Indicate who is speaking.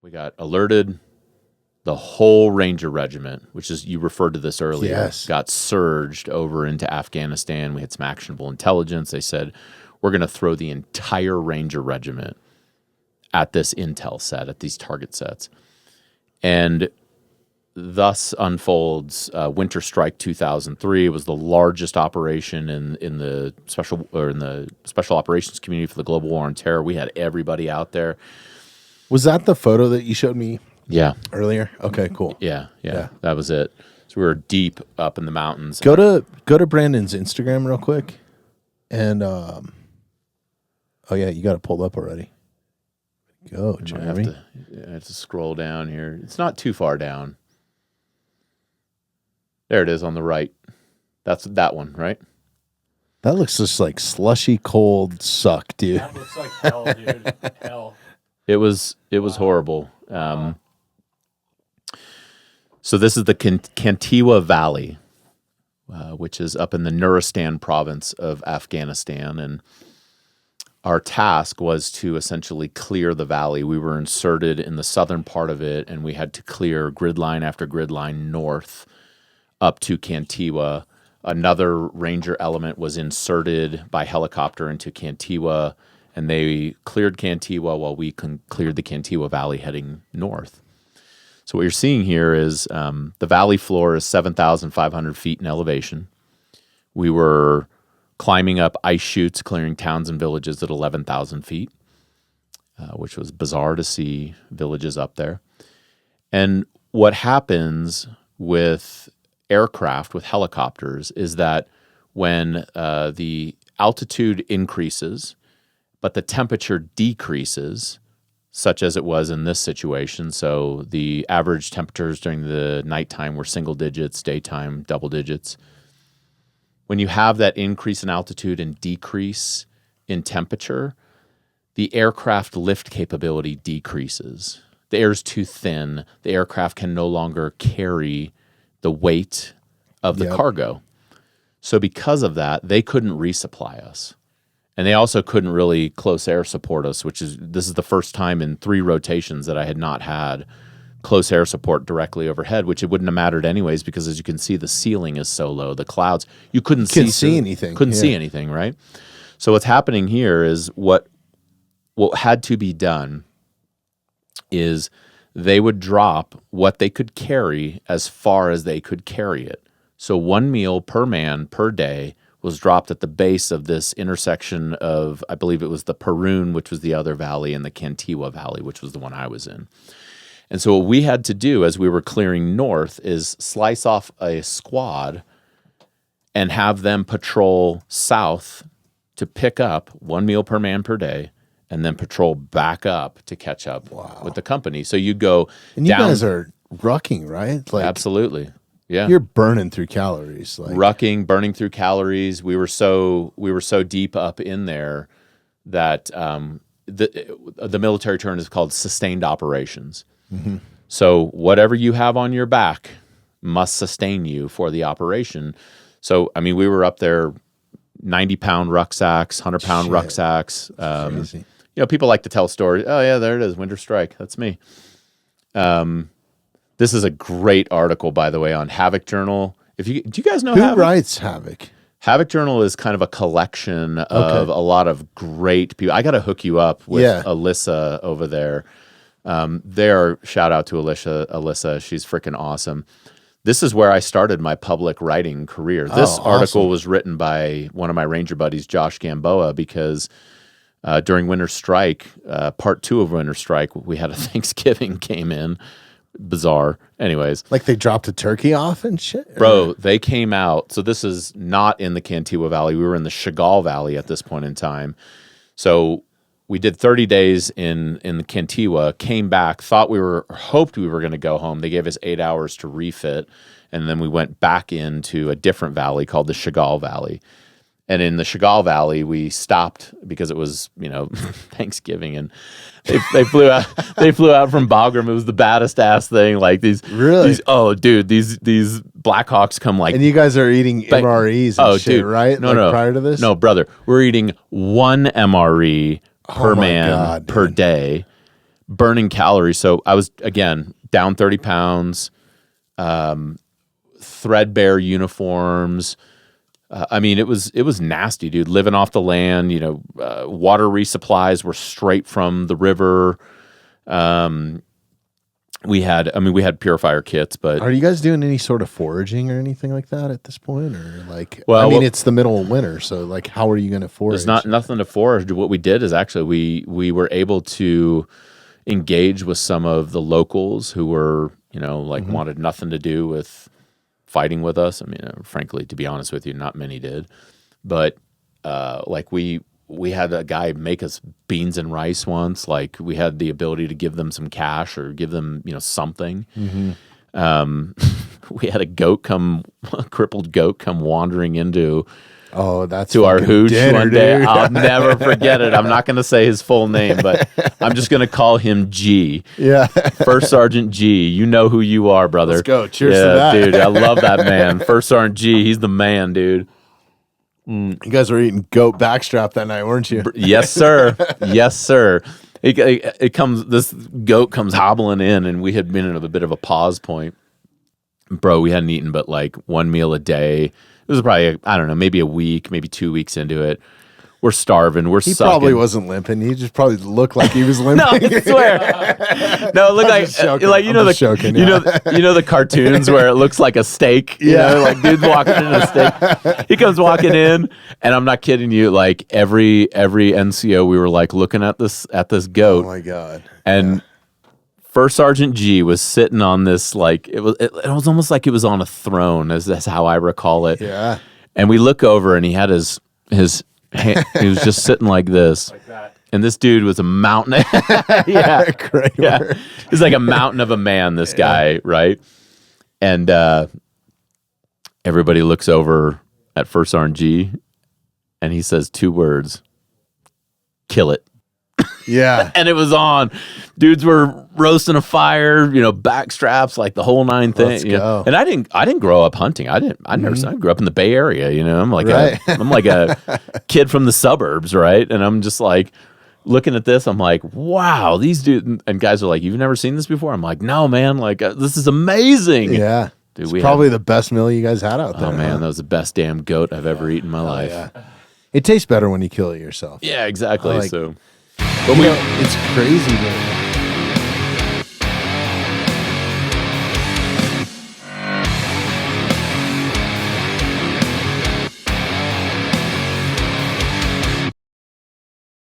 Speaker 1: We got alerted. The whole Ranger Regiment, which is, you referred to this earlier,
Speaker 2: Yes.
Speaker 1: got surged over into Afghanistan. We had some actionable intelligence. They said, we're going to throw the entire Ranger Regiment at this intel set, at these target sets. And thus unfolds Winter Strike 2003. It was the largest operation in the special operations community for the global war on terror. We had everybody out there.
Speaker 2: Was that the photo that you showed me?
Speaker 1: Yeah.
Speaker 2: Earlier? Okay, cool.
Speaker 1: Yeah. That was it. So we were deep up in the mountains.
Speaker 2: Go to Brandon's Instagram real quick. And oh yeah, you got it pulled up already. Go, Jeremy.
Speaker 1: I have to scroll down here. It's not too far down. There it is on the right. That's that one, right?
Speaker 2: That looks just like slushy cold suck, dude.
Speaker 3: That looks like hell, dude. Hell.
Speaker 1: It was horrible. So this is the Kantiwa Valley, which is up in the Nuristan province of Afghanistan. And our task was to essentially clear the valley. We were inserted in the southern part of it, and we had to clear grid line after grid line north up to Kantiwa. Another Ranger element was inserted by helicopter into Kantiwa, and they cleared Kantiwa while we cleared the Kantiwa Valley heading north. So what you're seeing here is the valley floor is 7,500 feet in elevation. We were climbing up ice chutes, clearing towns and villages at 11,000 feet, which was bizarre to see villages up there. And what happens with aircraft, with helicopters, is that when the altitude increases, but the temperature decreases, such as it was in this situation. So the average temperatures during the nighttime were single digits, daytime double digits. When you have that increase in altitude and decrease in temperature, the aircraft lift capability decreases. The air is too thin. The aircraft can no longer carry the weight of the cargo. So because of that, they couldn't resupply us. And they also couldn't really close air support us, this is the first time in 3 rotations that I had not had close air support directly overhead, which it wouldn't have mattered anyways, because as you can see, the ceiling is so low, the clouds, you couldn't see
Speaker 2: anything.
Speaker 1: Couldn't see anything, right? So what's happening here is what had to be done is they would drop what they could carry as far as they could carry it. So 1 meal per man per day was dropped at the base of this intersection of, I believe it was the Parun, which was the other valley, and the Kantiwa Valley, which was the one I was in. And so what we had to do as we were clearing north is slice off a squad and have them patrol south to pick up 1 meal per man per day, and then patrol back up to catch up with the company. So you go
Speaker 2: and
Speaker 1: down.
Speaker 2: You guys are rucking, right? Like,
Speaker 1: absolutely. Yeah.
Speaker 2: You're burning through calories. Like.
Speaker 1: Rucking, burning through calories. We were so deep up in there that the military term is called sustained operations. Mm-hmm. So whatever you have on your back must sustain you for the operation. So, I mean, we were up there 90-pound rucksacks, 100-pound rucksacks.
Speaker 2: Crazy.
Speaker 1: You know, people like to tell stories. Oh, yeah, there it is, Winter Strike. That's me. This is a great article, by the way, on Havoc Journal. Do you guys know
Speaker 2: Who writes Havoc?
Speaker 1: Havoc Journal is kind of a collection of a lot of great people. I got to hook you up with Alyssa over there. Shout out to Alyssa. She's freaking awesome. This is where I started my public writing career. This article was written by one of my Ranger buddies, Josh Gamboa, because during Winter Strike, part 2 of Winter Strike, we had a Thanksgiving came in. Bizarre. Anyways.
Speaker 2: Like they dropped a turkey off and shit?
Speaker 1: Bro, they came out. So this is not in the Kantiwa Valley. We were in the Chagall Valley at this point in time. So we did 30 days in the Kantiwa, came back, hoped we were going to go home. They gave us 8 hours to refit. And then we went back into a different valley called the Chagall Valley. And in the Chagall Valley, we stopped because it was, Thanksgiving, and they flew out. They flew out from Bagram. It was the baddest ass thing. Like these Blackhawks come like.
Speaker 2: And you guys are eating MREs and shit, right?
Speaker 1: No.
Speaker 2: Prior to this,
Speaker 1: no, brother, we're eating 1 MRE per man per day, burning calories. So I was, again, down 30 pounds, threadbare uniforms. I mean, it was nasty, dude. Living off the land, water resupplies were straight from the river. We had purifier kits, but
Speaker 2: Are you guys doing any sort of foraging or anything like that at this point, or like?
Speaker 1: Well,
Speaker 2: it's the middle of winter, so like, how are you going to forage?
Speaker 1: there's nothing to forage. What we did is actually we were able to engage with some of the locals who were wanted nothing to do with fighting with us. I mean, frankly, to be honest with you, not many did, but we had a guy make us beans and rice once. Like, we had the ability to give them some cash or give them, something. We had a crippled goat come wandering into to our hooch one day.
Speaker 2: Dude.
Speaker 1: I'll never forget it. I'm not going to say his full name, but I'm just going to call him G.
Speaker 2: Yeah.
Speaker 1: First Sergeant G. You know who you are, brother.
Speaker 2: Let's go. Cheers to that.
Speaker 1: Dude. I love that man. First Sergeant G. He's the man, dude.
Speaker 2: You guys were eating goat backstrap that night, weren't you?
Speaker 1: Yes, sir. Yes, sir. This goat comes hobbling in, and we had been at a bit of a pause point. Bro, we hadn't eaten but like one meal a day. It was probably, I don't know, maybe a week, maybe 2 weeks into it. We're starving. He sucking.
Speaker 2: Probably wasn't limping. He just probably looked like he was limping.
Speaker 1: No, I swear. No, it looked the cartoons where it looks like a steak. Like dude's walking in a steak. He comes walking in, and I'm not kidding you. Like every NCO, we were like looking at this goat.
Speaker 2: Oh my god!
Speaker 1: And First Sergeant G was sitting on this, like it was almost like he was on a throne. That's how I recall it.
Speaker 2: Yeah.
Speaker 1: And we look over, and he had his hand, he was just sitting like this.
Speaker 3: Like that.
Speaker 1: And this dude was a mountain.
Speaker 2: Yeah. Great.
Speaker 1: Yeah. He's like a mountain of a man, this guy, right? And everybody looks over at First Sergeant G, and he says 2 words: kill it.
Speaker 2: Yeah.
Speaker 1: And it was on. Dudes were roasting a fire, back straps, like the whole 9 thing.
Speaker 2: Let's go.
Speaker 1: And I didn't grow up hunting. I grew up in the Bay Area, I'm like I'm like a kid from the suburbs, right? And I'm just like looking at this, I'm like, wow, these dudes and guys are like, you've never seen this before? I'm like, no, man, like this is amazing.
Speaker 2: Yeah.
Speaker 1: Dude,
Speaker 2: it's probably the best meal you guys had out there.
Speaker 1: Oh man, that was the best damn goat I've ever eaten in my life.
Speaker 2: Yeah. It tastes better when you kill it yourself.
Speaker 1: Yeah, exactly.
Speaker 2: Like,
Speaker 1: so
Speaker 2: but it's crazy that